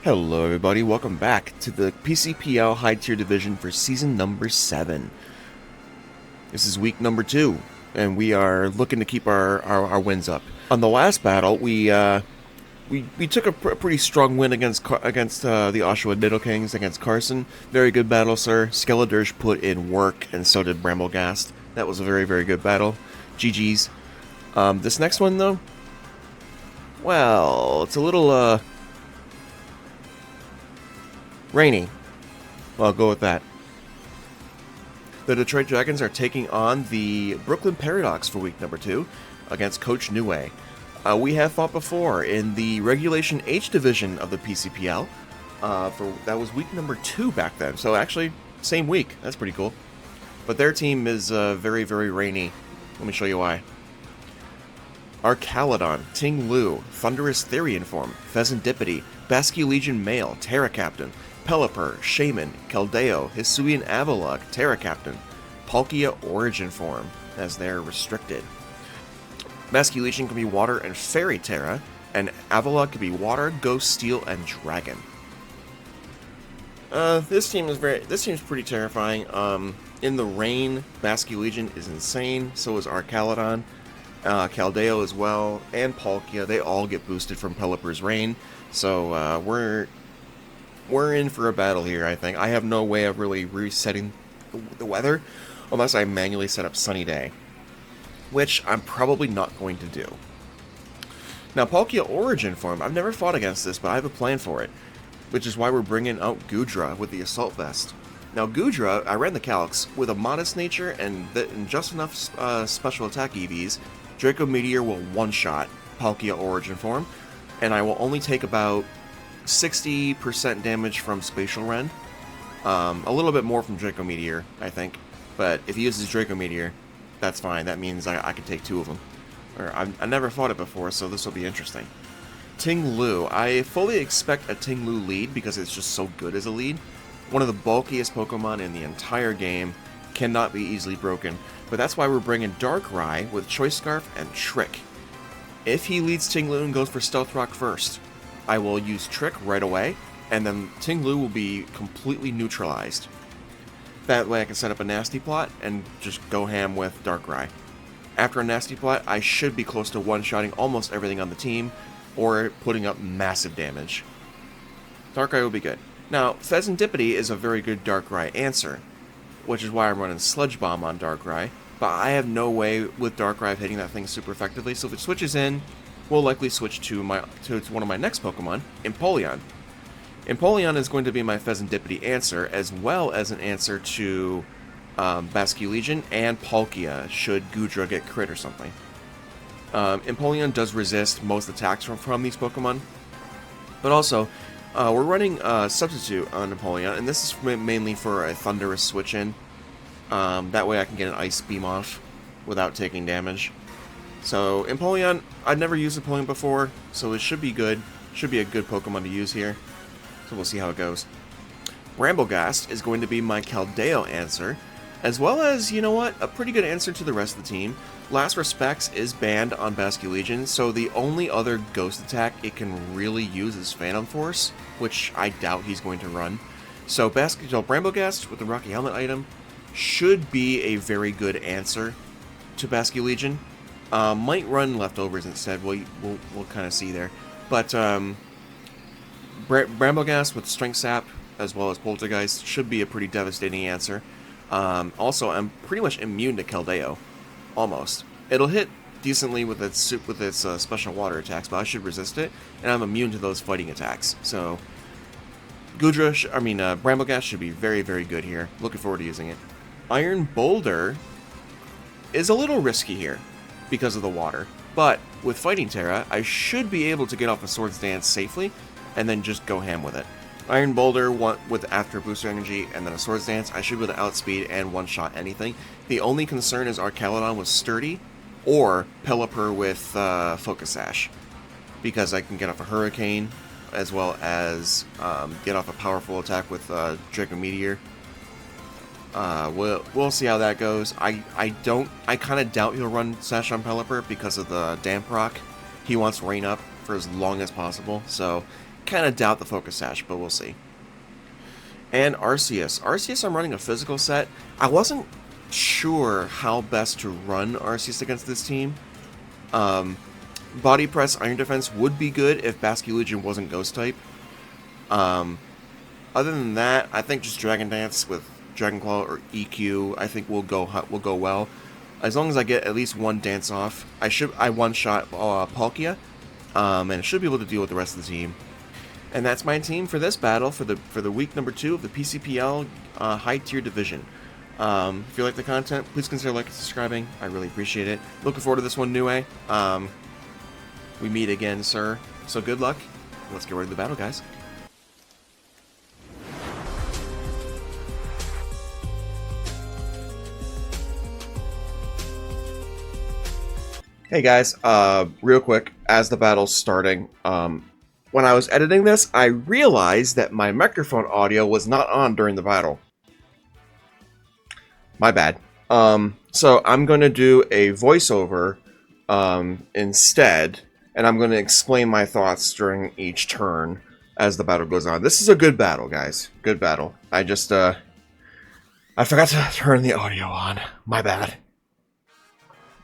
Hello everybody, welcome back to the PCPL High Tier Division for Season number 7. This is week number 2, and we are looking to keep our wins up. On the last battle, we took a pretty strong win against the Oshawa Diddle Kings against Carson. Very good battle, sir. Skeledirge put in work, and so did Brambleghast. That was a very, very good battle. GG's. This next one, though, well, it's a little, rainy. Well, I'll go with that. The Detroit Dragons are taking on the Brooklyn Paradox for week number 2 against Coach Niue. We have fought before in the Regulation H division of the PCPL. That was week number 2 back then. So actually, same week. That's pretty cool. But their team is very, very rainy. Let me show you why. Archaludon, Ting-Lu, Thunderous Therian Form, Pheasantipity, Basculegion Male, Terra Captain, Pelipper, Shaman, Keldeo, Hisuian Avalugg, Terra Captain, Palkia Origin Form, as they're restricted. Basculegion can be Water and Fairy Terra, and Avalugg can be Water, Ghost, Steel, and Dragon. This team's pretty terrifying. In the rain, Basculegion is insane. So is Archaludon, Keldeo as well, and Palkia. They all get boosted from Pelipper's rain. So we're in for a battle here, I think. I have no way of really resetting the weather unless I manually set up Sunny Day, which I'm probably not going to do. Now, Palkia Origin Form, I've never fought against this, but I have a plan for it, which is why we're bringing out Goodra with the Assault Vest. Now, Goodra, I ran the calcs, with a modest nature and just enough special attack EVs, Draco Meteor will one-shot Palkia Origin Form, and I will only take about 60% damage from Spatial Rend. A little bit more from Draco Meteor, I think. But if he uses Draco Meteor, that's fine. That means I can take 2 of them. I never fought it before, so this will be interesting. Ting-Lu. I fully expect a Ting-Lu lead because it's just so good as a lead. One of the bulkiest Pokemon in the entire game. Cannot be easily broken. But that's why we're bringing Darkrai with Choice Scarf and Trick. If he leads Ting-Lu and goes for Stealth Rock first, I will use Trick right away, and then Ting-Lu will be completely neutralized. That way I can set up a Nasty Plot and just go ham with Darkrai. After a Nasty Plot, I should be close to one-shotting almost everything on the team, or putting up massive damage. Darkrai will be good. Now, Pheasantipity is a very good Darkrai answer, which is why I'm running Sludge Bomb on Darkrai, but I have no way with Darkrai of hitting that thing super effectively, so if it switches in, we'll likely switch to one of my next Pokemon, Empoleon. Empoleon is going to be my Pheasantipity answer, as well as an answer to Basculegion and Palkia, should Goodra get crit or something. Empoleon does resist most attacks from these Pokemon, but also, we're running Substitute on Empoleon, and this is mainly for a Thunderous switch-in. That way I can get an Ice Beam off without taking damage. So, Empoleon, I've never used Empoleon before, so it should be good. Should be a good Pokemon to use here. So we'll see how it goes. Brambleghast is going to be my Keldeo answer, as well as, you know what, a pretty good answer to the rest of the team. Last Respects is banned on Basculegion, so the only other Ghost attack it can really use is Phantom Force, which I doubt he's going to run. So Brambleghast with the Rocky Helmet item should be a very good answer to Basculegion. Might run Leftovers instead, we'll kind of see there. But Brambleghast with Strength Sap, as well as Poltergeist, should be a pretty devastating answer. Also, I'm pretty much immune to Keldeo. Almost. It'll hit decently with its special water attacks, but I should resist it, and I'm immune to those fighting attacks. So, Brambleghast should be very, very good here. Looking forward to using it. Iron Boulder is a little risky here because of the water, but with Fighting Terra, I should be able to get off a Swords Dance safely, and then just go ham with it. Iron Boulder with after Booster Energy and then a Swords Dance, I should be able to outspeed and one-shot anything. The only concern is Archaludon with Sturdy, or Pelipper with Focus Sash, because I can get off a Hurricane, as well as get off a powerful attack with Draco Meteor. We'll see how that goes. I kind of doubt he'll run Sash on Pelipper because of the Damp Rock. He wants Rain Up for as long as possible, so kind of doubt the Focus Sash, but we'll see. And Arceus. Arceus, I'm running a physical set. I wasn't sure how best to run Arceus against this team. Body Press, Iron Defense would be good if Basculegion wasn't Ghost type. Other than that, I think just Dragon Dance with Dragon Claw or EQ, I think will go well. As long as I get at least one dance off, I one-shot Palkia, and it should be able to deal with the rest of the team. And that's my team for this battle for the week number 2 of the PCPL high tier division. If you like the content, please consider liking and subscribing. I really appreciate it. Looking forward to this one, Niue. We meet again, sir. So good luck. Let's get right to the battle, guys. Hey guys, real quick, as the battle's starting, when I was editing this, I realized that my microphone audio was not on during the battle. My bad. So I'm going to do a voiceover instead, and I'm going to explain my thoughts during each turn as the battle goes on. This is a good battle, guys. Good battle. I just, I forgot to turn the audio on. My bad.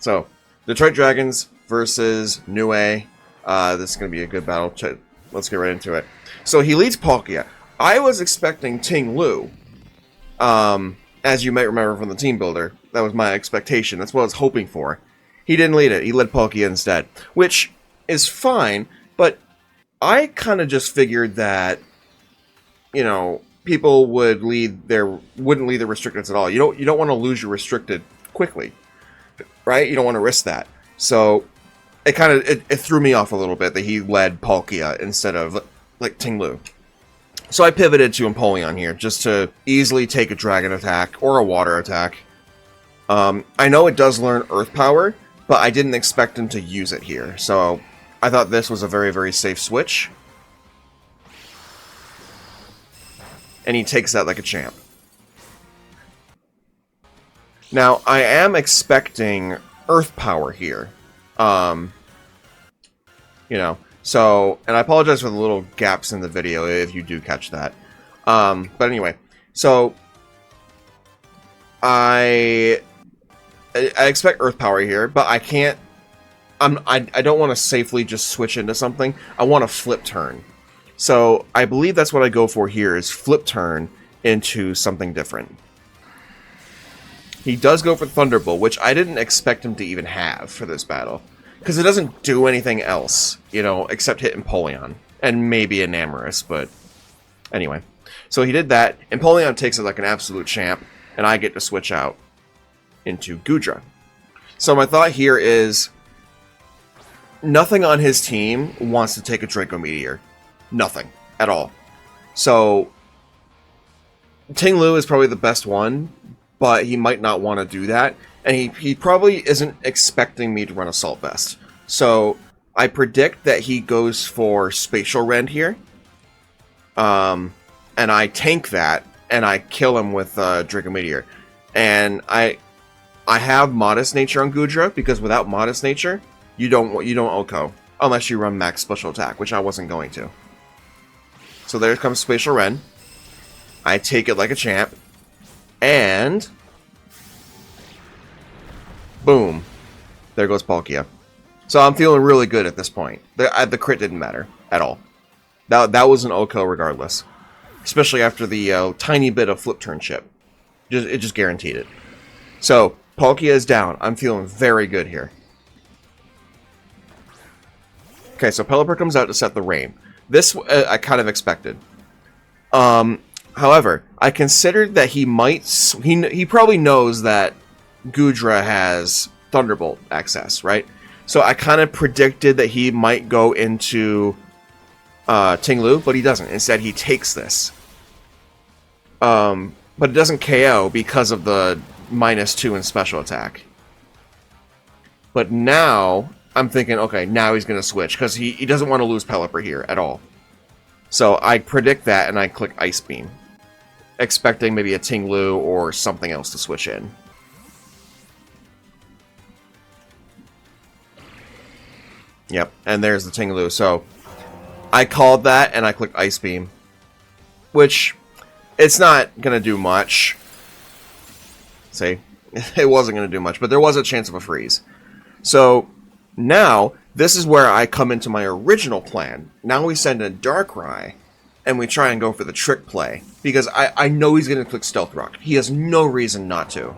So, Detroit Dragons versus Niue. This is going to be a good battle. Let's get right into it. So he leads Palkia. I was expecting Ting-Lu. As you might remember from the team builder, that was my expectation. That's what I was hoping for. He didn't lead it. He led Palkia instead, which is fine. But I kind of just figured that, you know, people wouldn't lead their restricteds at all. You don't want to lose your restricted quickly, right? You don't want to risk that. So it kind of it threw me off a little bit that he led Palkia instead of like Ting-Lu. So I pivoted to Empoleon here just to easily take a dragon attack or a water attack. I know it does learn Earth Power, but I didn't expect him to use it here. So I thought this was a very, very safe switch. And he takes that like a champ. Now, I am expecting Earth Power here. You know, so, and I apologize for the little gaps in the video if you do catch that. But anyway, so I expect Earth Power here, but I can't. I don't want to safely just switch into something. I want to flip turn. So I believe that's what I go for here is flip turn into something different. He does go for Thunderbolt, which I didn't expect him to even have for this battle. Because it doesn't do anything else, you know, except hit Empoleon. And maybe Enamorous, but anyway. So he did that. Empoleon takes it like an absolute champ, and I get to switch out into Goodra. So my thought here is nothing on his team wants to take a Draco Meteor. Nothing. At all. So Ting-Lu is probably the best one, but he might not want to do that. And he probably isn't expecting me to run Assault Vest. So I predict that he goes for Spatial Rend here. And I tank that, and I kill him with Draco Meteor. And I have Modest Nature on Goodra, because without Modest Nature, you don't OHKO. Unless you run Max Special Attack, which I wasn't going to. So there comes Spatial Rend. I take it like a champ. And boom. There goes Palkia. So I'm feeling really good at this point. The crit didn't matter at all. That was an OHKO regardless. Especially after the tiny bit of flip turn chip. It just guaranteed it. So Palkia is down. I'm feeling very good here. Okay, so Pelipper comes out to set the rain. This I kind of expected. However, I considered that he might... He probably knows that Goodra has Thunderbolt access, right? So I kind of predicted that he might go into Ting-Lu, but he doesn't. Instead, he takes this. But it doesn't KO because of the -2 in special attack. But now, I'm thinking, okay, now he's going to switch, because he doesn't want to lose Pelipper here at all. So I predict that, and I click Ice Beam, expecting maybe a Ting-Lu or something else to switch in. Yep, and there's the Ting-Lu. So I called that, and I clicked Ice Beam. Which, it's not going to do much. See? It wasn't going to do much, but there was a chance of a freeze. So, now, this is where I come into my original plan. Now we send in Darkrai, and we try and go for the trick play. Because I know he's going to click Stealth Rock. He has no reason not to.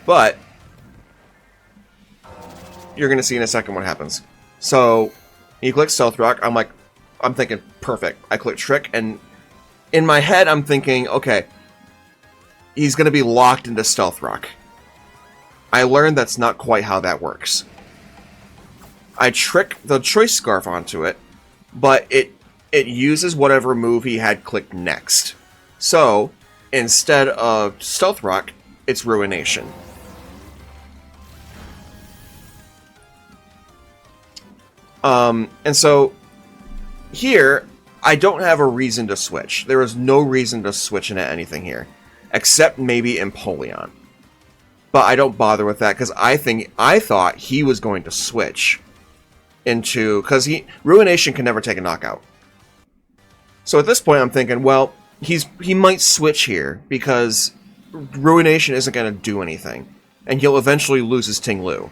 But, you're going to see in a second what happens. So, he clicks Stealth Rock. I'm thinking, perfect. I click Trick, and in my head, I'm thinking, okay, he's going to be locked into Stealth Rock. I learned that's not quite how that works. I trick the Choice Scarf onto it, but it uses whatever move he had clicked next. So, instead of Stealth Rock, it's Ruination. And so, here, I don't have a reason to switch. There is no reason to switch into anything here. Except maybe Empoleon. But I don't bother with that, because I thought he was going to switch into... Because Ruination can never take a knockout. So at this point, I'm thinking, well, he might switch here, because Ruination isn't going to do anything. And he'll eventually lose his Ting-Lu.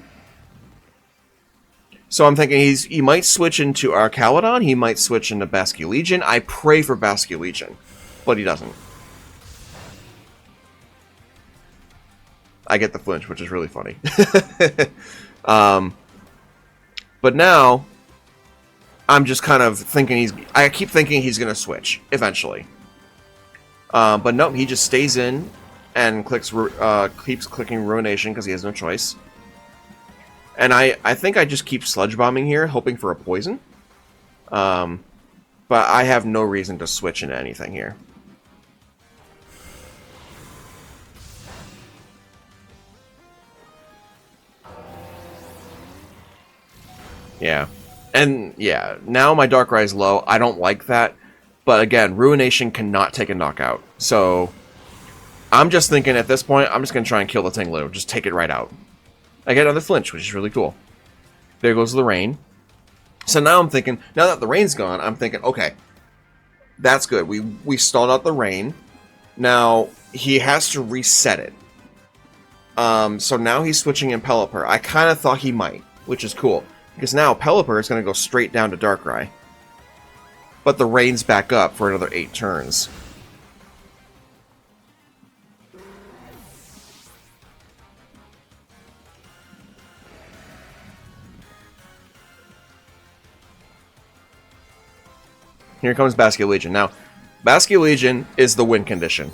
So I'm thinking he might switch into Archaludon, he might switch into Basculegion. I pray for Basculegion, but he doesn't. I get the flinch, which is really funny. But now, I'm just kind of thinking I keep thinking he's going to switch, eventually. But no, he just stays in and keeps clicking Ruination because he has no choice. And I think I just keep Sludge Bombing here, hoping for a poison. But I have no reason to switch into anything here. Yeah. And, yeah, now my Darkrai is low. I don't like that. But, again, Ruination cannot take a knockout. So, I'm just thinking at this point, I'm just going to try and kill the Ting-Lu. Just take it right out. I get another flinch, which is really cool. There goes the rain. So now I'm thinking, now that the rain's gone, I'm thinking, okay, that's good. We stalled out the rain. Now, he has to reset it. So now he's switching in Pelipper. I kind of thought he might, which is cool. Because now Pelipper is going to go straight down to Darkrai. But the rain's back up for another 8 turns. Here comes Basculegion. Now, Basculegion is the win condition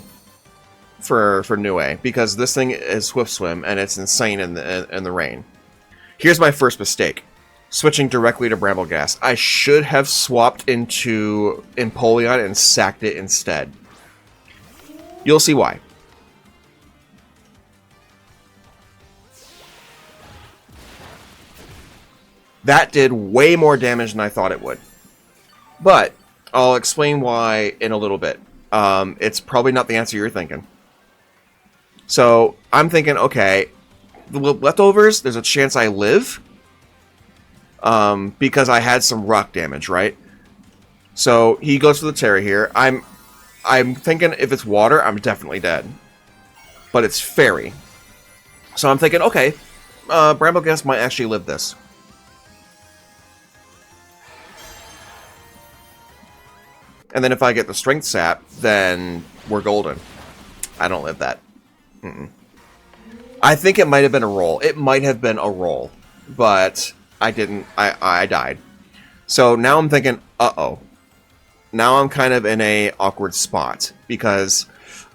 for Niue, because this thing is Swift Swim, and it's insane in the rain. Here's my first mistake. Switching directly to Brambleghast. I should have swapped into Empoleon and sacked it instead. You'll see why. That did way more damage than I thought it would. But I'll explain why in a little bit. It's probably not the answer you're thinking. So, I'm thinking, okay, the leftovers, there's a chance I live. Because I had some rock damage, right? So, he goes for the Terra here. I'm thinking if it's water, I'm definitely dead. But it's fairy. So I'm thinking, okay, Brambleghast might actually live this. And then if I get the Strength Sap, then we're golden. I don't live that. I think it might have been a roll. It might have been a roll. But I didn't. I died. So now I'm thinking, uh-oh. Now I'm kind of in a awkward spot. Because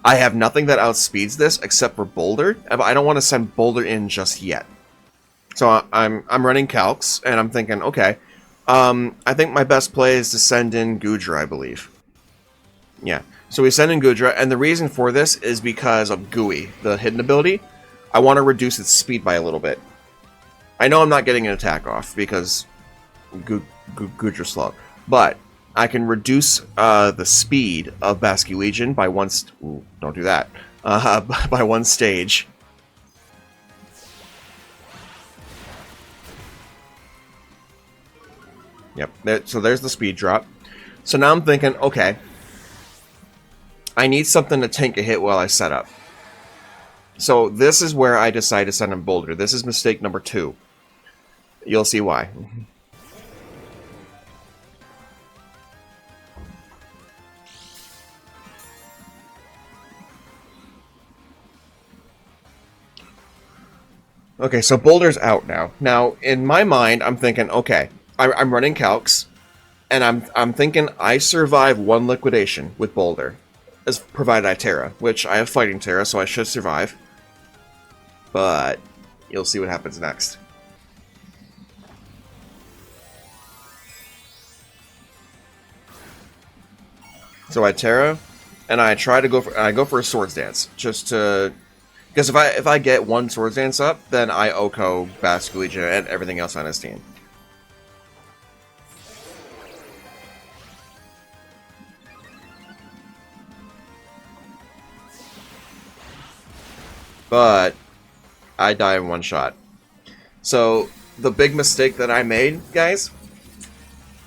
I have nothing that outspeeds this except for Boulder. But I don't want to send Boulder in just yet. So I'm running calcs, and I'm thinking, okay. I think my best play is to send in Goodra, I believe. Yeah. So we send in Goodra, and the reason for this is because of Gooey, the hidden ability. I want to reduce its speed by a little bit. I know I'm not getting an attack off, because Goodra's slow. But I can reduce the speed of Basculegion by one... Ooh, don't do that. By one stage. Yep. So there's the speed drop. So now I'm thinking, okay, I need something to tank a hit while I set up. So this is where I decide to send in Boulder. This is mistake number 2. You'll see why. Okay, so Boulder's out now. Now, in my mind, I'm thinking, okay, I'm running calcs, and I'm thinking I survive one liquidation with Boulder, as provided I Terra, which I have Fighting Terra, so I should survive. But you'll see what happens next. So I Terra, and I try to go for a Swords Dance, just to, because if I get one Swords Dance up, then I Oko Basculegion and everything else on his team. But I die in one shot. So the big mistake that I made, guys,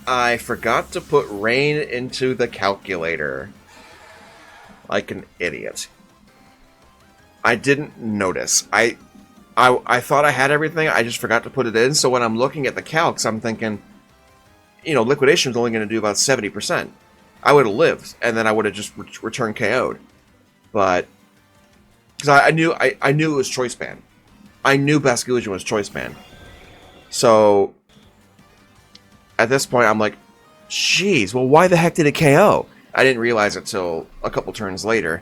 I forgot to put rain into the calculator. Like an idiot. I didn't notice. I thought I had everything, I just forgot to put it in, so when I'm looking at the calcs, I'm thinking, you know, liquidation is only going to do about 70%. I would have lived, and then I would have just returned KO'd. But because I knew it was choice band. I knew Basculegion was choice band. So at this point, I'm like, jeez, well, why the heck did it KO? I didn't realize it till a couple turns later.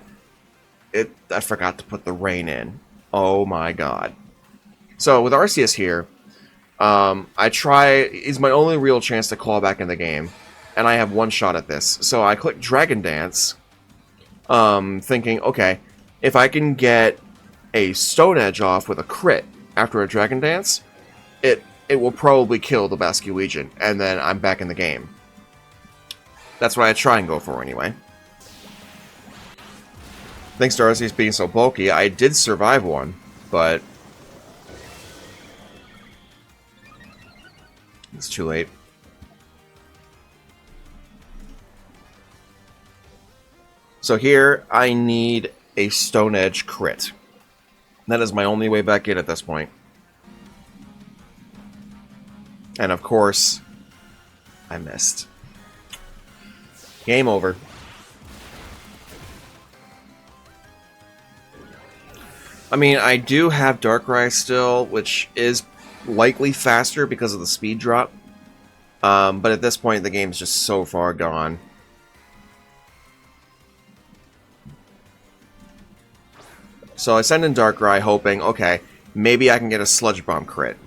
I forgot to put the rain in. Oh my god. So with Arceus here, it's my only real chance to claw back in the game, and I have one shot at this. So I click Dragon Dance, thinking, okay, if I can get a Stone Edge off with a crit after a Dragon Dance, it will probably kill the Basculegion, and then I'm back in the game. That's what I try and go for anyway. Thanks to Arceus being so bulky, I did survive one, but it's too late. So here, I need a Stone Edge crit. That is my only way back in at this point. And of course, I missed. Game over. I mean, I do have Darkrai still, which is likely faster because of the speed drop. But at this point, the game's just so far gone. So I send in Darkrai, hoping, okay, maybe I can get a Sludge Bomb crit.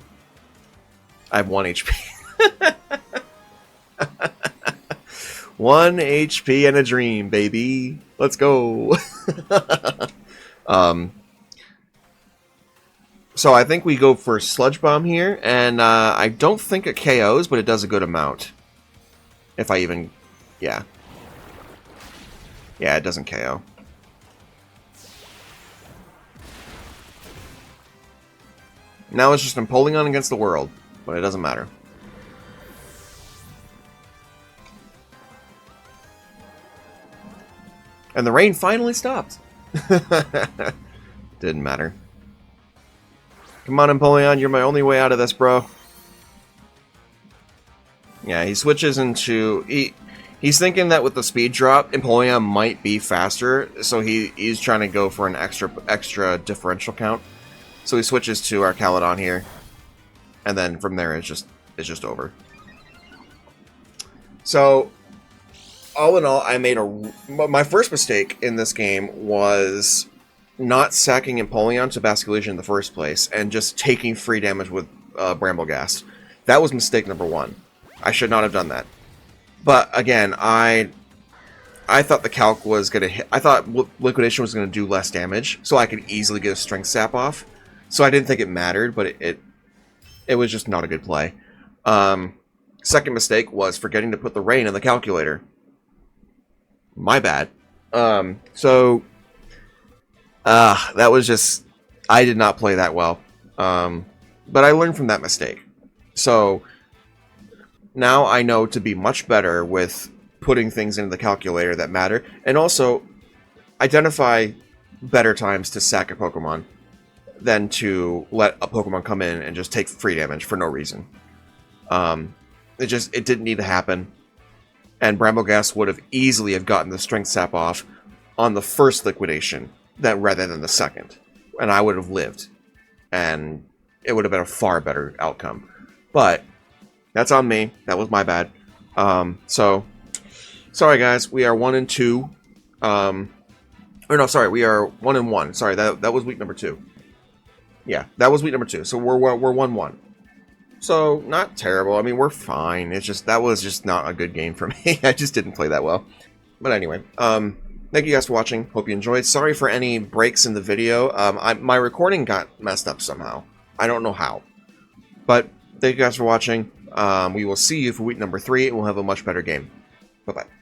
I have 1 HP. 1 HP and a dream, baby. Let's go. So I think we go for Sludge Bomb here, and I don't think it KOs, but it does a good amount. If I even... yeah. Yeah, it doesn't KO. Now it's just Empoleon against the world, but it doesn't matter. And the rain finally stopped. Didn't matter. Come on, Empoleon, you're my only way out of this, bro. Yeah, he switches into... He's thinking that with the speed drop, Empoleon might be faster, so he's trying to go for an extra differential count. So he switches to Archaludon here, and then from there it's just over. So, all in all, I made my first mistake in this game was not sacking Empoleon to Basculegion in the first place, and just taking free damage with Brambleghast. That was mistake number 1. I should not have done that. But again, I thought the calc was going to hit. I thought Liquidation was going to do less damage, so I could easily get a Strength Sap off. So I didn't think it mattered, but it was just not a good play. Second mistake was forgetting to put the rain in the calculator. My bad. That was just... I did not play that well. But I learned from that mistake. So, now I know to be much better with putting things into the calculator that matter, and also identify better times to sack a Pokemon than to let a Pokemon come in and just take free damage for no reason. It didn't need to happen. And Brambleghast would have easily have gotten the Strength Sap off on the first liquidation rather than the second. And I would have lived. And it would have been a far better outcome. But that's on me. That was my bad. So sorry guys, we are 1-2. Or no, sorry, we are 1-1. Sorry, that was week number 2. Yeah, that was week number 2. So we're 1-1. So not terrible. I mean, we're fine. It's just that was just not a good game for me. I just didn't play that well. But anyway, thank you guys for watching. Hope you enjoyed. Sorry for any breaks in the video. My recording got messed up somehow. I don't know how. But thank you guys for watching. We will see you for week number 3, and we'll have a much better game. Bye-bye.